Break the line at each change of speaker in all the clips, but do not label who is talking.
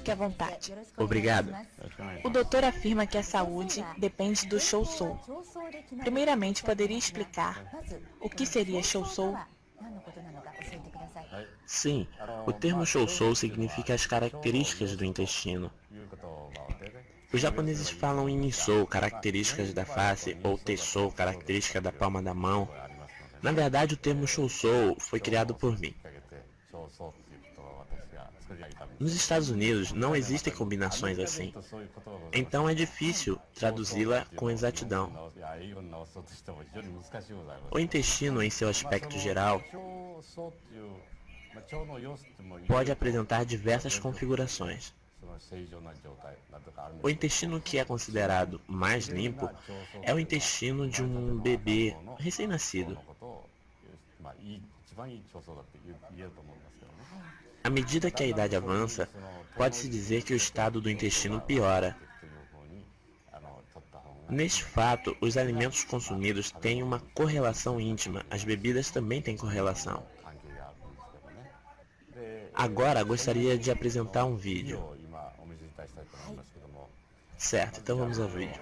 Fique à vontade.
Obrigado.
O doutor afirma que a saúde depende do Shōsou. Primeiramente, poderia explicar o que seria Shōsou?
Sim, o termo Shōsou significa as características do intestino. Os japoneses falam em Nissou, características da face, ou Tessou, característica da palma da mão. Na verdade, o termo Shōsou foi criado por mim. Nos Estados Unidos não existem combinações assim, então é difícil traduzi-la com exatidão. O intestino, em seu aspecto geral, pode apresentar diversas configurações. O intestino que é considerado mais limpo é o intestino de um bebê recém-nascido. À medida que a idade avança, pode-se dizer que o estado do intestino piora. Neste fato, os alimentos consumidos têm uma correlação íntima, as bebidas também têm correlação. Agora gostaria de apresentar um vídeo. Certo, então vamos ao vídeo.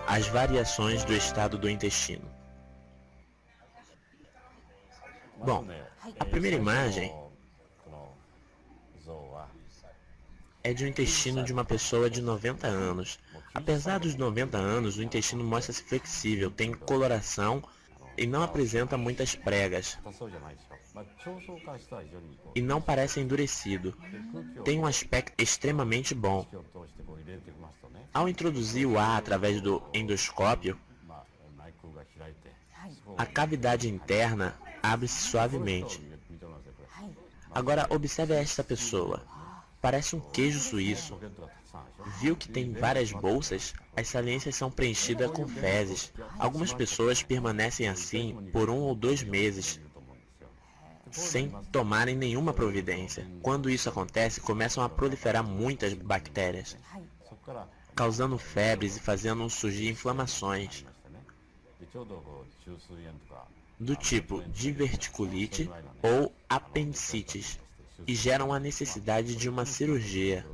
As variações do estado do intestino. Bom, a primeira imagem é de um intestino de uma pessoa de 90 anos. Apesar dos 90 anos, o intestino mostra-se flexível, tem coloração e não apresenta muitas pregas. E não parece endurecido. Tem um aspecto extremamente bom. Ao introduzir o ar através do endoscópio, a cavidade interna abre-se suavemente. Agora observe esta pessoa. Parece um queijo suíço. Viu que tem várias bolsas? As saliências são preenchidas com fezes. Algumas pessoas permanecem assim por 1 ou 2 meses, sem tomarem nenhuma providência. Quando isso acontece, começam a proliferar muitas bactérias, causando febres e fazendo surgir inflamações do tipo diverticulite ou apendicites, e geram a necessidade de uma cirurgia.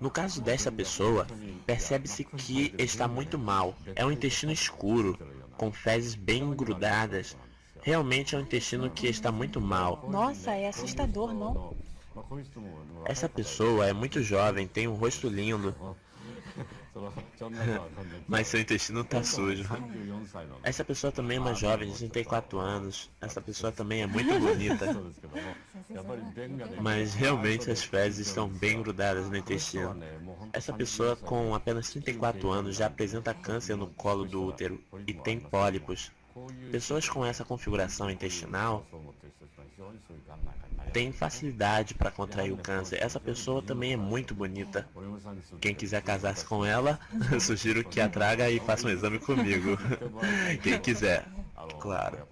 No caso desta pessoa, percebe-se que está muito mal. É um intestino escuro, com fezes bem grudadas. Realmente é um intestino que está muito mal.
Nossa, é assustador, não?
Essa pessoa é muito jovem, tem um rosto lindo, mas seu intestino está sujo. Essa pessoa também é uma jovem de 34 anos. Essa pessoa também é muito bonita, mas realmente as fezes estão bem grudadas no intestino. Essa pessoa com apenas 34 anos já apresenta câncer no colo do útero e tem pólipos. Pessoas com essa configuração intestinal têm facilidade para contrair o câncer. Essa pessoa também é muito bonita. Quem quiser casar-se com ela, eu sugiro que a traga e faça um exame comigo. Quem quiser, claro.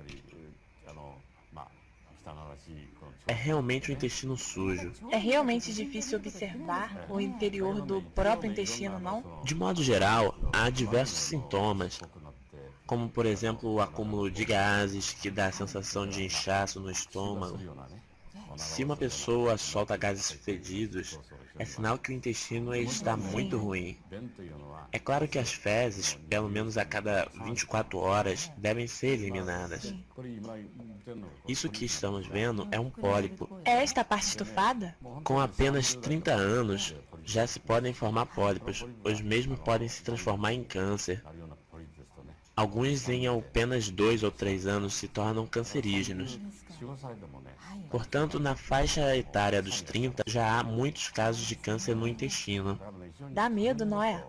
É realmente um intestino sujo.
É realmente difícil observar o interior do próprio intestino, não?
De modo geral, há diversos sintomas, como por exemplo o acúmulo de gases, que dá a sensação de inchaço no estômago. Se uma pessoa solta gases fedidos, é sinal que o intestino está muito ruim. É claro que as fezes, pelo menos a cada 24 horas, devem ser eliminadas. Isso que estamos vendo é um pólipo.
É esta parte estufada?
Com apenas 30 anos, já se podem formar pólipos. Os mesmos podem se transformar em câncer. Alguns em apenas 2 ou 3 anos se tornam cancerígenos. Portanto, na faixa etária dos 30, já há muitos casos de câncer no intestino.
Dá medo, não é?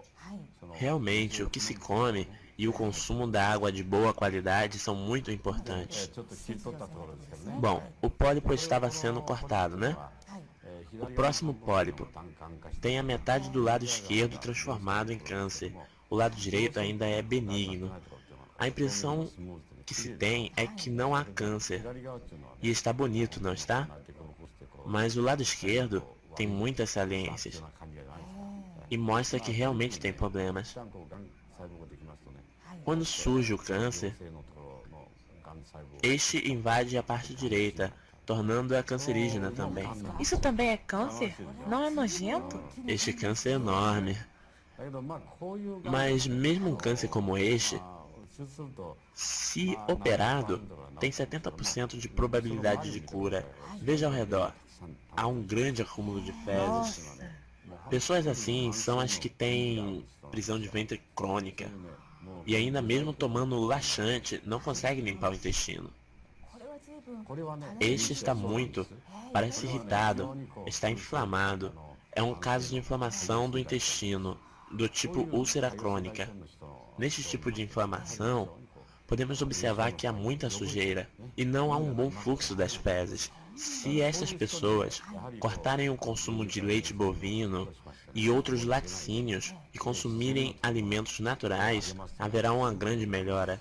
Realmente, o que se come e o consumo da água de boa qualidade são muito importantes. Bom, o pólipo estava sendo cortado, né? O próximo pólipo tem a metade do lado esquerdo transformado em câncer. O lado direito ainda é benigno. A impressão que se tem é que não há câncer. E está bonito, não está? Mas o lado esquerdo tem muitas saliências e mostra que realmente tem problemas. Quando surge o câncer, este invade a parte direita, tornando-a cancerígena também.
Isso também é câncer? Não é nojento?
Este câncer é enorme. Mas mesmo um câncer como este, se operado, tem 70% de probabilidade de cura. Veja ao redor, há um grande acúmulo de fezes. Pessoas assim são as que têm prisão de ventre crônica e ainda mesmo tomando laxante não conseguem limpar o intestino. Este está muito, parece irritado, está inflamado. É um caso de inflamação do intestino, do tipo úlcera crônica. Neste tipo de inflamação, podemos observar que há muita sujeira e não há um bom fluxo das fezes. Se estas pessoas cortarem o consumo de leite bovino e outros laticínios e consumirem alimentos naturais, haverá uma grande melhora.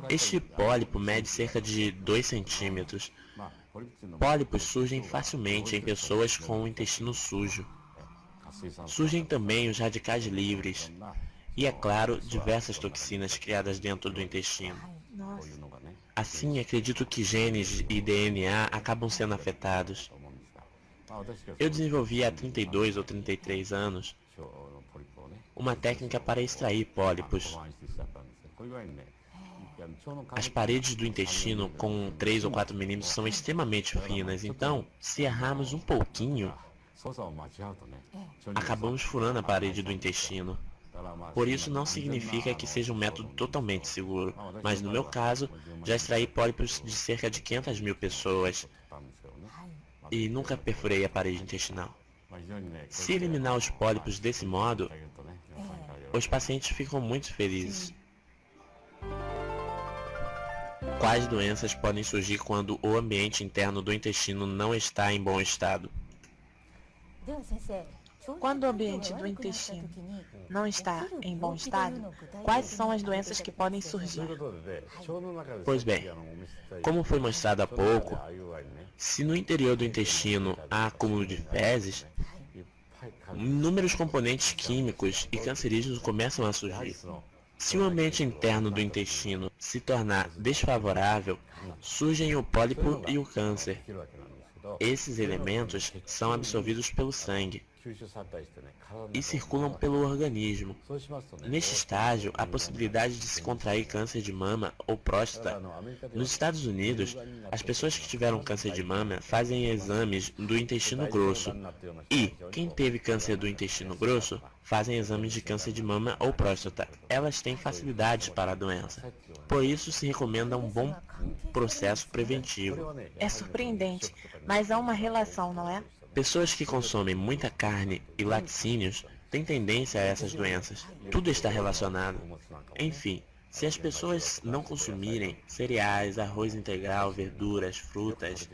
Este pólipo mede cerca de 2 centímetros. Pólipos surgem facilmente em pessoas com o intestino sujo. Surgem também os radicais livres e, é claro, diversas toxinas criadas dentro do intestino. Assim, acredito que genes e DNA acabam sendo afetados. Eu desenvolvi há 32 ou 33 anos uma técnica para extrair pólipos. As paredes do intestino com 3 ou 4 milímetros são extremamente finas, então, se errarmos um pouquinho, acabamos furando a parede do intestino. Por isso não significa que seja um método totalmente seguro, mas no meu caso, já extraí pólipos de cerca de 500 mil pessoas e nunca perfurei a parede intestinal. Se eliminar os pólipos desse modo, os pacientes ficam muito felizes. Quais doenças podem surgir quando o ambiente interno do intestino não está em bom estado?
Quando o ambiente do intestino não está em bom estado, quais são as doenças que podem surgir?
Pois bem, como foi mostrado há pouco, se no interior do intestino há acúmulo de fezes, inúmeros componentes químicos e cancerígenos começam a surgir. Se o ambiente interno do intestino se tornar desfavorável, surgem o pólipo e o câncer. Esses elementos são absorvidos pelo sangue e circulam pelo organismo. Neste estágio, há possibilidade de se contrair câncer de mama ou próstata. Nos Estados Unidos, as pessoas que tiveram câncer de mama fazem exames do intestino grosso e quem teve câncer do intestino grosso fazem exames de câncer de mama ou próstata. Elas têm facilidades para a doença. Por isso se recomenda um bom processo preventivo.
É surpreendente, mas há uma relação, não é?
Pessoas que consomem muita carne e laticínios têm tendência a essas doenças. Tudo está relacionado. Enfim, se as pessoas não consumirem cereais, arroz integral, verduras, frutas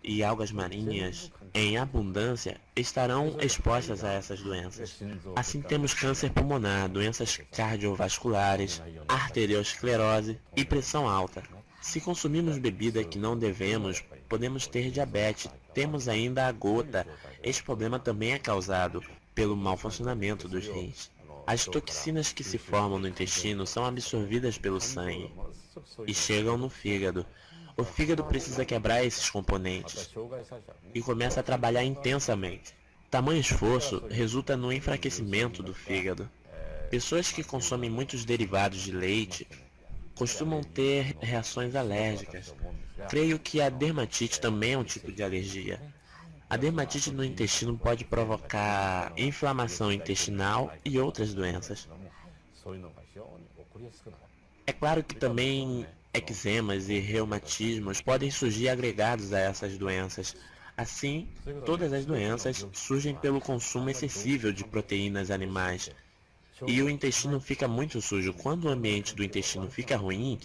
e algas marinhas em abundância, estarão expostas a essas doenças. Assim temos câncer pulmonar, doenças cardiovasculares, arteriosclerose e pressão alta. Se consumirmos bebida que não devemos, podemos ter diabetes. Temos ainda a gota. Este problema também é causado pelo mau funcionamento dos rins. As toxinas que se formam no intestino são absorvidas pelo sangue e chegam no fígado. O fígado precisa quebrar esses componentes e começa a trabalhar intensamente. Tamanho esforço resulta no enfraquecimento do fígado. Pessoas que consomem muitos derivados de leite costumam ter reações alérgicas. Creio que a dermatite também é um tipo de alergia. A dermatite no intestino pode provocar inflamação intestinal e outras doenças. É claro que também eczemas e reumatismos podem surgir agregados a essas doenças. Assim, todas as doenças surgem pelo consumo excessivo de proteínas animais. E o intestino fica muito sujo. Quando o ambiente do intestino fica ruim,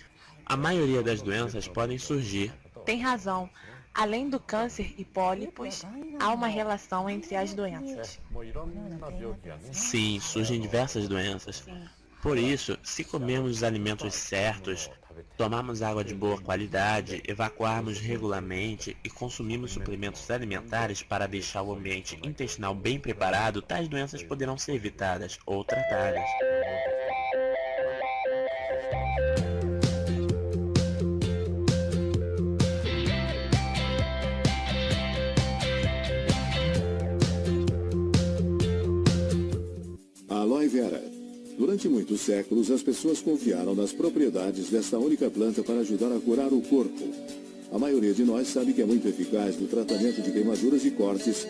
a maioria das doenças podem surgir.
Tem razão. Além do câncer e pólipos, há uma relação entre as doenças.
Sim, surgem diversas doenças. Por isso, se comermos os alimentos certos, tomarmos água de boa qualidade, evacuarmos regularmente e consumirmos suplementos alimentares para deixar o ambiente intestinal bem preparado, tais doenças poderão ser evitadas ou tratadas.
Durante muitos séculos, as pessoas confiaram nas propriedades desta única planta para ajudar a curar o corpo. A maioria de nós sabe que é muito eficaz no tratamento de queimaduras e cortes,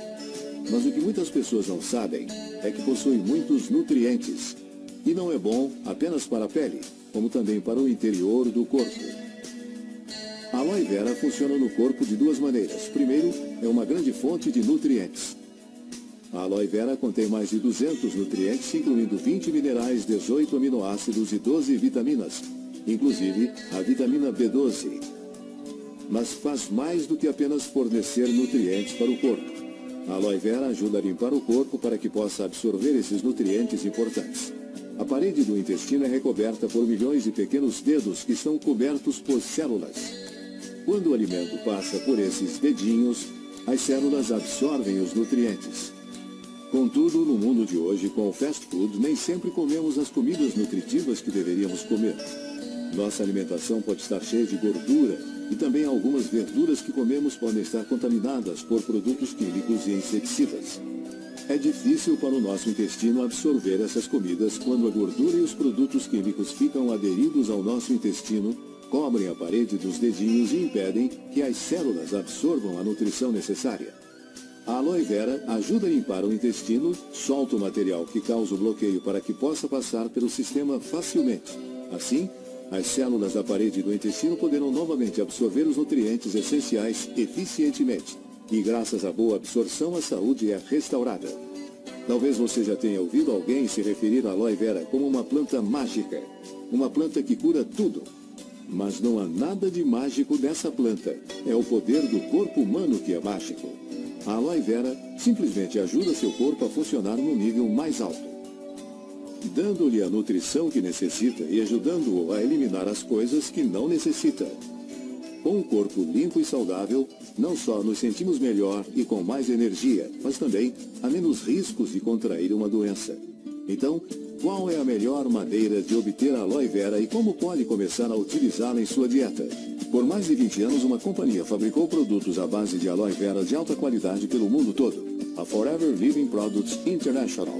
mas o que muitas pessoas não sabem é que possui muitos nutrientes. E não é bom apenas para a pele, como também para o interior do corpo. A aloe vera funciona no corpo de duas maneiras. Primeiro, é uma grande fonte de nutrientes. A aloe vera contém mais de 200 nutrientes, incluindo 20 minerais, 18 aminoácidos e 12 vitaminas, inclusive a vitamina B12. Mas faz mais do que apenas fornecer nutrientes para o corpo. A aloe vera ajuda a limpar o corpo para que possa absorver esses nutrientes importantes. A parede do intestino é recoberta por milhões de pequenos dedos que são cobertos por células. Quando o alimento passa por esses dedinhos, as células absorvem os nutrientes. Contudo, no mundo de hoje, com o fast food, nem sempre comemos as comidas nutritivas que deveríamos comer. Nossa alimentação pode estar cheia de gordura e também algumas verduras que comemos podem estar contaminadas por produtos químicos e inseticidas. É difícil para o nosso intestino absorver essas comidas quando a gordura e os produtos químicos ficam aderidos ao nosso intestino, cobrem a parede dos dedinhos e impedem que as células absorvam a nutrição necessária. A aloe vera ajuda a limpar o intestino, solta o material que causa o bloqueio para que possa passar pelo sistema facilmente. Assim, as células da parede do intestino poderão novamente absorver os nutrientes essenciais eficientemente. E graças à boa absorção, a saúde é restaurada. Talvez você já tenha ouvido alguém se referir à aloe vera como uma planta mágica, uma planta que cura tudo. Mas não há nada de mágico dessa planta. É o poder do corpo humano que é mágico. A aloe vera simplesmente ajuda seu corpo a funcionar num nível mais alto, dando-lhe a nutrição que necessita e ajudando-o a eliminar as coisas que não necessita. Com um corpo limpo e saudável, não só nos sentimos melhor e com mais energia, mas também há menos riscos de contrair uma doença. Então, qual é a melhor maneira de obter a aloe vera e como pode começar a utilizá-la em sua dieta? Por mais de 20 anos, uma companhia fabricou produtos à base de aloe vera de alta qualidade pelo mundo todo. A Forever Living Products International.